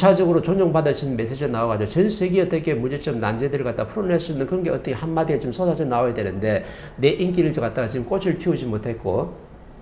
2차적으로 존중받을 수 있는 메시지가 나와가지고 전 세계 어떻게 문제점 난제들을 갖다 풀어낼 수 있는 그런 게 어떻게 한마디가 좀 쏟아져 나와야 되는데 내 인기를 갖다가 지금 꽃을 피우지 못했고,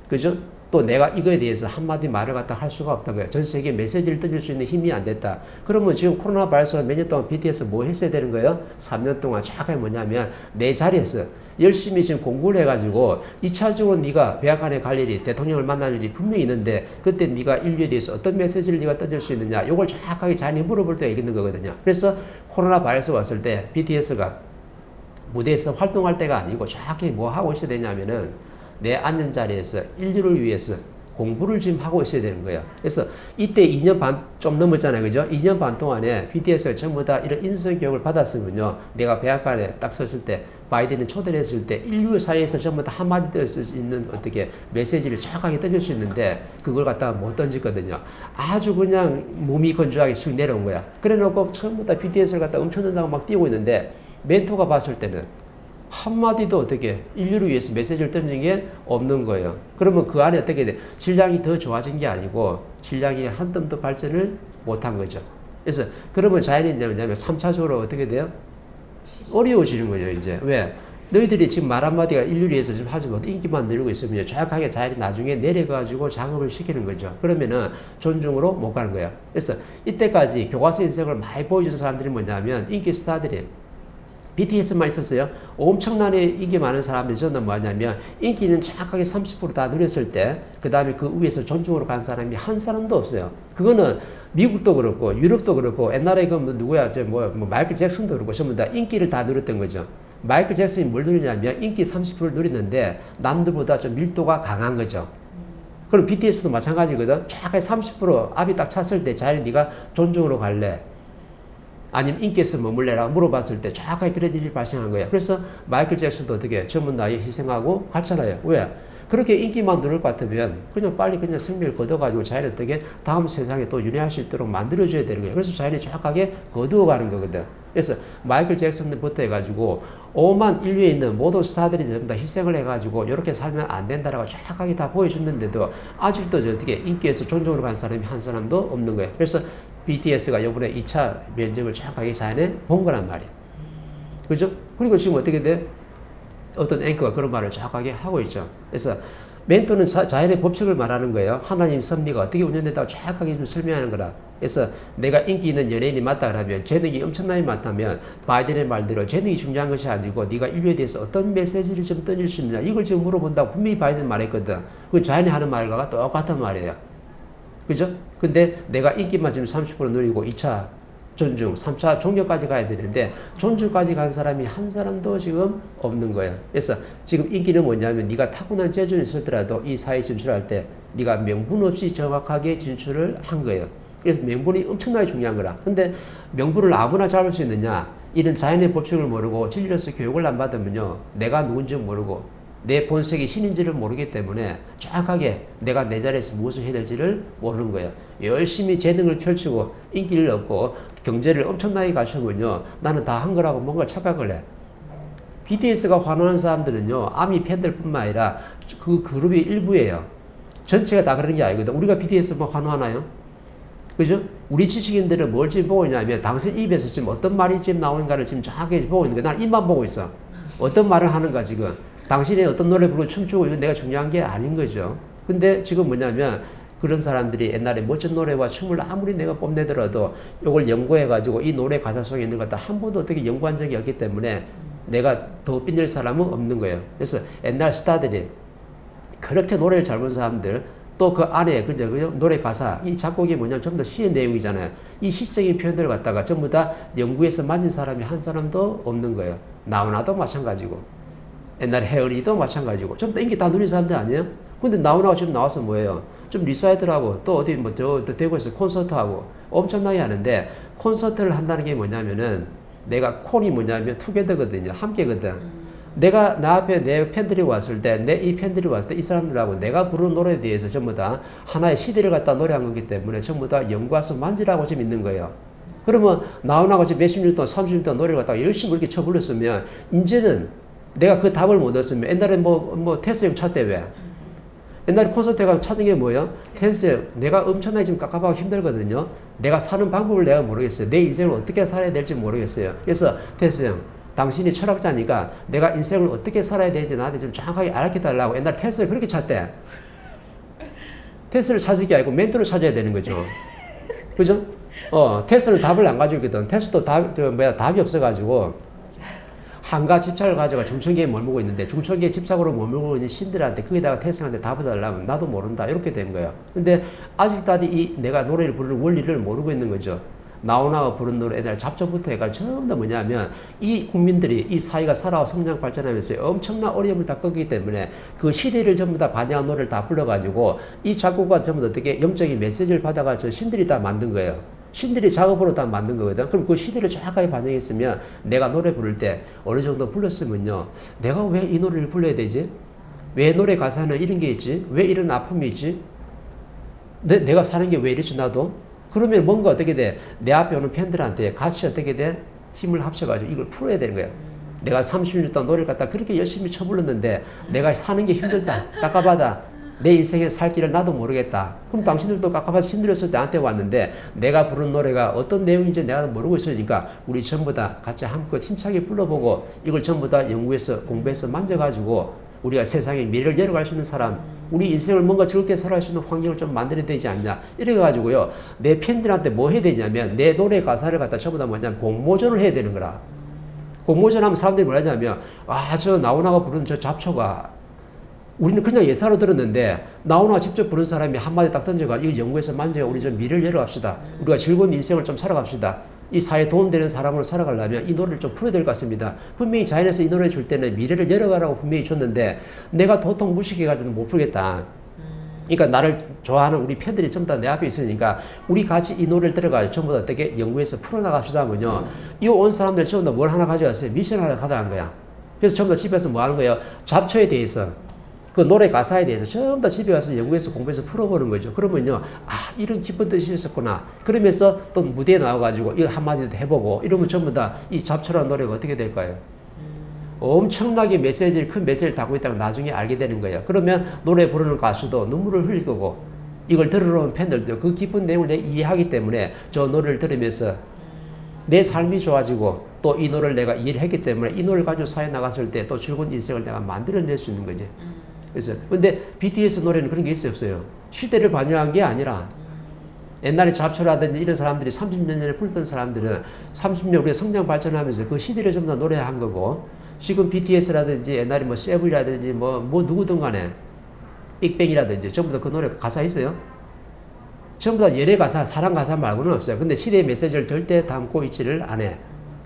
그죠? 또 내가 이거에 대해서 한마디 말을 갖다 할 수가 없던 거예요. 전 세계에 메시지를 던질 수 있는 힘이 안 됐다. 그러면 지금 코로나 바이러스가 몇 년 동안 BTS 뭐 했어야 되는 거예요? 3년 동안 정확하게 뭐냐면 내 자리에서 열심히 지금 공부를 해가지고 2차적으로 네가 백악관에 갈 일이, 대통령을 만날 일이 분명히 있는데 그때 네가 인류에 대해서 어떤 메시지를 네가 던질 수 있느냐, 이걸 정확하게 자연히 물어볼 때가 있는 거거든요. 그래서 코로나 바이러스 왔을 때 BTS가 무대에서 활동할 때가 아니고 정확히 뭐 하고 있어야 되냐면은 내 앉은 자리에서 인류를 위해서 공부를 지금 하고 있어야 되는 거예요. 그래서 이때 2년 반 좀 넘었잖아요. 그죠? 2년 반 동안에 BTS가 전부 다 이런 인성 교육을 받았으면요. 내가 백악관에 딱 섰을 때, 바이든이 초대를 했을 때 인류 사이에서 전부 다 한마디 될 수 있는 어떻게 메시지를 정확하게 던질 수 있는데 그걸 갖다가 못 던졌거든요. 아주 그냥 몸이 건조하게 쑥 내려온 거야. 그래 놓고 전부 다 BTS를 갖다 엄청난다고 막 뛰고 있는데 멘토가 봤을 때는 한마디도 어떻게 인류를 위해서 메시지를 던진 게 없는 거예요. 그러면 그 안에 어떻게 돼? 질량이 더 좋아진 게 아니고 질량이 한 뜸 더 발전을 못한 거죠. 그래서 그러면 자연이 뭐냐면 3차적으로 어떻게 돼요? 어려워지는 거죠. 이제 왜? 너희들이 지금 말 한마디가 인류를 위해서 지금 하지 못해 인기만 늘리고 있으면 정확하게 자연이 나중에 내려가지고 작업을 시키는 거죠. 그러면은 존중으로 못 가는 거예요. 그래서 이때까지 교과서 인생을 많이 보여준 사람들이 뭐냐면 인기 스타들이 BTS만 있었어요. 엄청나게 인기 많은 사람들이 저는 뭐냐면 인기는 정확하게 30% 다 누렸을 때 그 다음에 그 위에서 존중으로 간 사람이 한 사람도 없어요. 그거는 미국도 그렇고 유럽도 그렇고 옛날에 그 누구야 뭐 마이클 잭슨도 그렇고 전부 다 인기를 다 누렸던 거죠. 마이클 잭슨이 뭘 누리냐면 인기 30%를 누리는데 남들보다 좀 밀도가 강한 거죠. 그럼 BTS도 마찬가지거든. 정확하게 30% 앞이 딱 찼을 때 자연히 네가 존중으로 갈래? 아니면 인기에서 머물래라고 물어봤을 때 정확하게 그런 일이 발생한 거예요. 그래서 마이클 잭슨도 어떻게 젊은 나이에 희생하고 갔잖아요. 왜? 그렇게 인기만 누를 것 같으면 그냥 빨리 그냥 생명을 거둬가지고 자연이 어떻게 다음 세상에 또 윤회할 수 있도록 만들어줘야 되는 거예요. 그래서 자연이 정확하게 거두어가는 거거든. 그래서 마이클 잭슨부터 해가지고 오만 인류에 있는 모든 스타들이 전부 다 희생을 해가지고 이렇게 살면 안 된다라고 정확하게 다 보여줬는데도 아직도 어떻게 인기에서 존중으로 간 사람이 한 사람도 없는 거예요. 그래서 BTS가 이번에 2차 면접을 정확하게 자연에 본 거란 말이에요. 그죠? 그리고 지금 어떻게 돼? 어떤 앵커가 그런 말을 정확하게 하고 있죠. 그래서 멘토는 자연의 법칙을 말하는 거예요. 하나님 섭리가 어떻게 운영된다고 정확하게 좀 설명하는 거라. 그래서 내가 인기 있는 연예인이 맞다 그러면 재능이 엄청나게 많다면 바이든의 말대로 재능이 중요한 것이 아니고 네가 인류에 대해서 어떤 메시지를 좀 던질 수 있느냐 이걸 지금 물어본다고 분명히 바이든 말했거든. 그 자연이 하는 말과 똑같은 말이에요. 그죠? 근데 내가 인기만 지금 30% 누리고 2차 존중, 3차 존경까지 가야 되는데 존중까지 간 사람이 한 사람도 지금 없는 거예요. 그래서 지금 인기는 뭐냐면 네가 타고난 재주는 있었더라도 이 사회에 진출할 때 네가 명분 없이 정확하게 진출을 한 거예요. 그래서 명분이 엄청나게 중요한 거라. 근데 명분을 아무나 잡을 수 있느냐? 이런 자연의 법칙을 모르고 진리로서 교육을 안 받으면요. 내가 누군지 모르고 내 본색이 신인지를 모르기 때문에 정확하게 내가 내 자리에서 무엇을 해야 될지를 모르는 거예요. 열심히 재능을 펼치고 인기를 얻고 경제를 엄청나게 갖추면요. 나는 다 한 거라고 뭔가 착각을 해. BTS가 환호하는 사람들은요. 아미 팬들뿐만 아니라 그 그룹의 일부예요. 전체가 다 그런 게 아니거든. 우리가 BTS만 환호하나요? 그죠? 우리 지식인들은 뭘 지금 보고 있냐면 당신 입에서 지금 어떤 말이 지금 나오는가를 지금 정확하게 보고 있는 거야. 난 입만 보고 있어. 어떤 말을 하는가 지금. 당신이 어떤 노래 부르고 춤추고 이건 내가 중요한 게 아닌 거죠. 근데 지금 뭐냐면 그런 사람들이 옛날에 멋진 노래와 춤을 아무리 내가 뽐내더라도 이걸 연구해가지고 이 노래 가사 속에 있는 것 한 번도 어떻게 연구한 적이 없기 때문에 내가 더 빛낼 사람은 없는 거예요. 그래서 옛날 스타들이 그렇게 노래를 잘 부르는 사람들 또 그 안에 그죠? 노래 가사 이 작곡이 뭐냐면 전부 다 시의 내용이잖아요. 이 시적인 표현들을 갖다가 전부 다 연구해서 만진 사람이 한 사람도 없는 거예요. 나훈아도 마찬가지고. 옛날에 혜은이도 마찬가지고 전부 다 인기 다 누린 사람들 아니에요? 근데 나훈아가 지금 나와서 뭐예요? 좀 리사이트하고 또 어디 뭐 저 대구에서 콘서트하고 엄청나게 하는데 콘서트를 한다는 게 뭐냐면은 내가 콘이 뭐냐면 투게더거든요. 함께거든. 내가 나 앞에 내 팬들이 왔을 때 내 이 팬들이 왔을 때 이 사람들하고 내가 부르는 노래에 대해서 전부 다 하나의 CD를 갖다 노래한 거기 때문에 전부 다 연구해서 만지라고 지금 있는 거예요. 그러면 나훈아가 지금 몇십 년 동안 30년 동안 노래를 갖다가 열심히 이렇게 쳐 불렀으면 이제는 내가 그 답을 못 얻었으면 옛날에 뭐 테스 형 차 때 왜? 옛날에 콘서트에 가면 찾은 게 뭐예요? 텐스. 내가 엄청나게 지금 깝깝하고 힘들거든요. 내가 사는 방법을 내가 모르겠어요. 내 인생을 어떻게 살아야 될지 모르겠어요. 그래서 텐스 형, 당신이 철학자니까 내가 인생을 어떻게 살아야 되는지 나한테 좀 정확하게 알려달라고 옛날 텐스를 그렇게 찾대. 텐스를 찾을 게 아니고 멘토를 찾아야 되는 거죠. 그죠? 테스트는 답을 안 가지고 있거든. 테스트도 답이 없어가지고, 한가 집착을 가져가 중천기에 머물고 있는데, 중천기에 집착으로 머물고 있는 신들한테, 거기다가 테스트한테 답을 달라면 나도 모른다. 이렇게 된 거예요. 근데 아직까지 내가 노래를 부르는 원리를 모르고 있는 거죠. 나오나가 부른 노래, 옛날 잡초부터 해가지고 전부 다 뭐냐면, 이 국민들이, 이 사회가 살아와 성장 발전하면서 엄청난 어려움을 다 겪기 때문에 그 시대를 전부 다 반영한 노래를 다 불러가지고, 이 작곡가 전부 다 어떻게 영적인 메시지를 받아가지고 신들이 다 만든 거예요. 신들이 작업으로 다 만든 거거든. 그럼 그 시대를 정확하게 반영했으면 내가 노래 부를 때 어느 정도 불렀으면요. 내가 왜 이 노래를 불러야 되지? 왜 노래 가사는 이런 게 있지? 왜 이런 아픔이 있지? 내가 사는 게 왜 이렇지 나도? 그러면 뭔가 어떻게 돼? 내 앞에 오는 팬들한테 같이 어떻게 돼? 힘을 합쳐가지고 이걸 풀어야 되는 거야. 내가 30년 동안 노래를 갖다 그렇게 열심히 쳐불렀는데 내가 사는 게 힘들다. 깝깝하다. 내 인생의 살 길을 나도 모르겠다. 그럼 당신들도 깝깝해서 힘들었을 때 나한테 왔는데 내가 부른 노래가 어떤 내용인지 내가 모르고 있으니까 우리 전부 다 같이 한껏 힘차게 불러보고 이걸 전부 다 연구해서 공부해서 만져가지고 우리가 세상에 미래를 열어갈 수 있는 사람, 우리 인생을 뭔가 즐겁게 살아갈 수 있는 환경을 좀 만들어야 되지 않냐. 이래가지고요. 내 팬들한테 뭐 해야 되냐면 내 노래 가사를 갖다 전부 다 뭐냐면 공모전을 해야 되는 거라. 공모전 하면 사람들이 뭐라 하냐면 저 나오나가 부르는 저 잡초가 우리는 그냥 예사로 들었는데 나오나 직접 부른 사람이 한마디 딱 던져가 이거 연구해서 만져가 우리 좀 미래를 열어갑시다. 우리가 즐거운 인생을 좀 살아갑시다. 이 사회에 도움되는 사람으로 살아가려면 이 노래를 좀 풀어야 될 것 같습니다. 분명히 자연에서 이 노래 줄 때는 미래를 열어가라고 분명히 줬는데 내가 도통 무식해가지고 못 풀겠다. 그러니까 나를 좋아하는 우리 팬들이 전부 다 내 앞에 있으니까 우리 같이 이 노래를 들어가지고 전부 다 어떻게 연구해서 풀어나갑시다 하면요. 이 온 사람들 전부 다 뭘 하나 가져왔어요. 미션 하나 가져간 거야. 그래서 전부 다 집에서 뭐 하는 거예요. 잡초에 대해서 그 노래 가사에 대해서 전부 다 집에 가서 연구해서 공부해서 풀어보는 거죠. 그러면요, 이런 기쁜 뜻이 있었구나. 그러면서 또 무대에 나와가지고 이거 한마디도 해보고 이러면 전부 다 이 잡초라는 노래가 어떻게 될까요? 엄청나게 큰 메시지를 담고 있다는 걸 나중에 알게 되는 거예요. 그러면 노래 부르는 가수도 눈물을 흘릴 거고 이걸 들으러 온 팬들도 그 기쁜 내용을 이해하기 때문에 저 노래를 들으면서 내 삶이 좋아지고 또 이 노래를 내가 이해를 했기 때문에 이 노래를 가지고 사회에 나갔을 때 또 즐거운 인생을 내가 만들어낼 수 있는 거지. 그래서 근데 BTS 노래는 그런 게 있어요. 시대를 반영한 게 아니라 옛날에 잡초라든지 이런 사람들이 30년 전에 불던 사람들은 30년 우리가 성장 발전하면서 그 시대를 전부 다 노래한 거고 지금 BTS라든지 옛날에 뭐 세븐이라든지 뭐 누구든 간에 빅뱅이라든지 전부 다 그 노래 가사 있어요? 전부 다 연애 가사, 사랑 가사 말고는 없어요. 근데 시대의 메시지를 절대 담고 있지를 않아.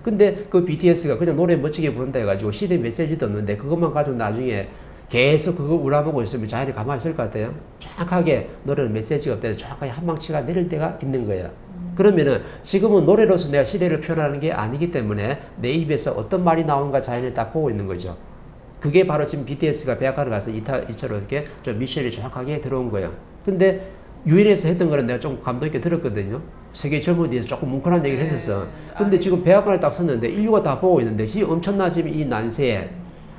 근데 그 BTS가 그냥 노래 멋지게 부른다 해가지고 시대의 메시지도 없는데 그것만 가지고 나중에 계속 그거 우라보고 있으면 자연이 가만히 있을 것 같아요. 정확하게 노래는 메시지가 없다 해서 정확하게 한방치가 내릴 때가 있는 거예요. 그러면은 지금은 노래로서 내가 시대를 표현하는 게 아니기 때문에 내 입에서 어떤 말이 나오는가 자연을 딱 보고 있는 거죠. 그게 바로 지금 BTS가 백악관을 가서 이처럼 이렇게 좀 미션이 정확하게 들어온 거예요. 근데 유엔에서 했던 거는 내가 좀 감동 있게 들었거든요. 세계 젊은이에서 조금 뭉클한 얘기를 했었어. 근데 지금 백악관을 딱 썼는데 인류가 다 보고 있는데 지금 엄청나 지금 이 난세에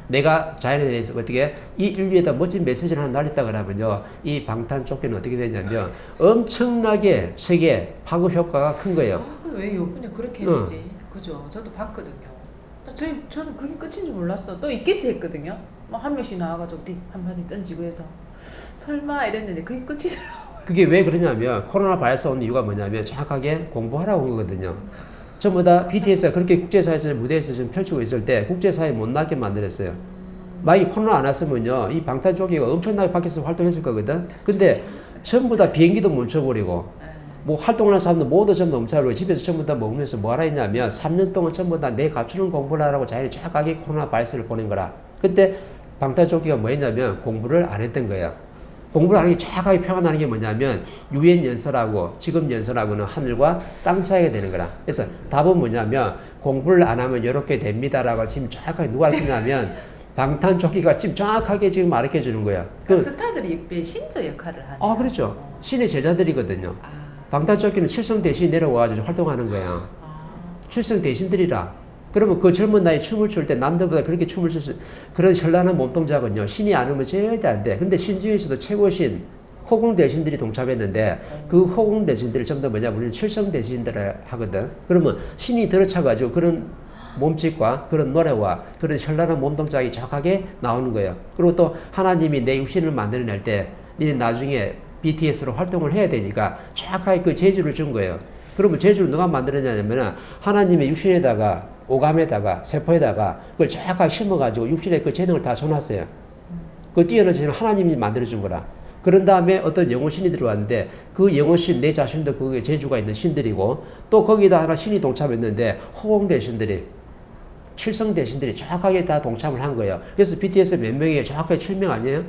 내가 자연에 대해서 어떻게 이 인류에다 멋진 메시지를 하나 날렸다 그러면요. 이 방탄조끼는 어떻게 되냐면 엄청나게 세계 파급 효과가 큰 거예요. 근데 왜 요번에 그렇게 했지? 그죠? 저도 봤거든요. 저는 그게 끝인 줄 몰랐어. 또 있겠지 했거든요. 뭐 한 명씩 나와가지고 한마디 던지고 해서 설마 이랬는데 그게 끝이더라고요. 그게 왜 그러냐면 코로나 바이러스 온 이유가 뭐냐면 정확하게 공부하라고 온 거거든요. 전부 다 BTS가 그렇게 국제사회에서 무대에서 좀 펼치고 있을 때 국제사회 못 나게 만들었어요. 만약에 코로나 안 왔으면요, 이 방탄조끼가 엄청나게 밖에서 활동했을 거거든. 근데 전부 다 비행기도 멈춰버리고, 뭐 활동을 하는 사람들 모두 전부 멈춰버리고, 집에서 전부 다 먹으면서 뭐 하라 했냐면, 3년 동안 전부 다 내 갖추는 공부를 하라고 자연히 정확하게 코로나 바이러스를 보낸 거라. 그때 방탄조끼가 뭐 했냐면, 공부를 안 했던 거야. 공부를 하는 게 정확하게 표현하는 게 뭐냐면 유엔 연설하고 지금 연설하고는 하늘과 땅 차이가 되는 거라. 그래서 답은 뭐냐면 공부를 안 하면 이렇게 됩니다라고 지금 정확하게 누가 가르치냐면 방탄조끼가 지금 정확하게 지금 가르쳐 주는 거야. 스타들이 신저 역할을 하는. 그렇죠. 신의 제자들이거든요. 방탄조끼는 칠성 대신 내려와가지고 활동하는 거야. 칠성 대신들이라. 그러면 그 젊은 나이에 춤을 출 때 남들보다 그렇게 춤을 출 수, 그런 현란한 몸동작은요, 신이 아니면 절대 안 돼. 근데 신 중에서도 최고의 신, 호공 대신들이 동참했는데 그 호공 대신들을 전부 다 뭐냐, 우리는 칠성 대신들을 하거든. 그러면 신이 들어차가지고 그런 몸짓과 그런 노래와 그런 현란한 몸동작이 정확하게 나오는 거예요. 그리고 또 하나님이 내 육신을 만들어낼 때 니는 나중에 BTS로 활동을 해야 되니까 정확하게 그 재주를 준 거예요. 그러면 재주를 누가 만들었냐면 하나님의 육신에다가 오감에다가 세포에다가 그걸 정확하게 심어가지고 육신에 그 재능을 다 줘놨어요. 그 뛰어난 재능을 하나님이 만들어준 거라. 그런 다음에 어떤 영혼신이 들어왔는데 그 영혼신 내 자신도 그게 재주가 있는 신들이고 또 거기다 하나 신이 동참했는데 호공 대신들이 칠성 대신들이 정확하게 다 동참을 한 거예요. 그래서 BTS 몇 명이에요? 정확하게 7명 아니에요?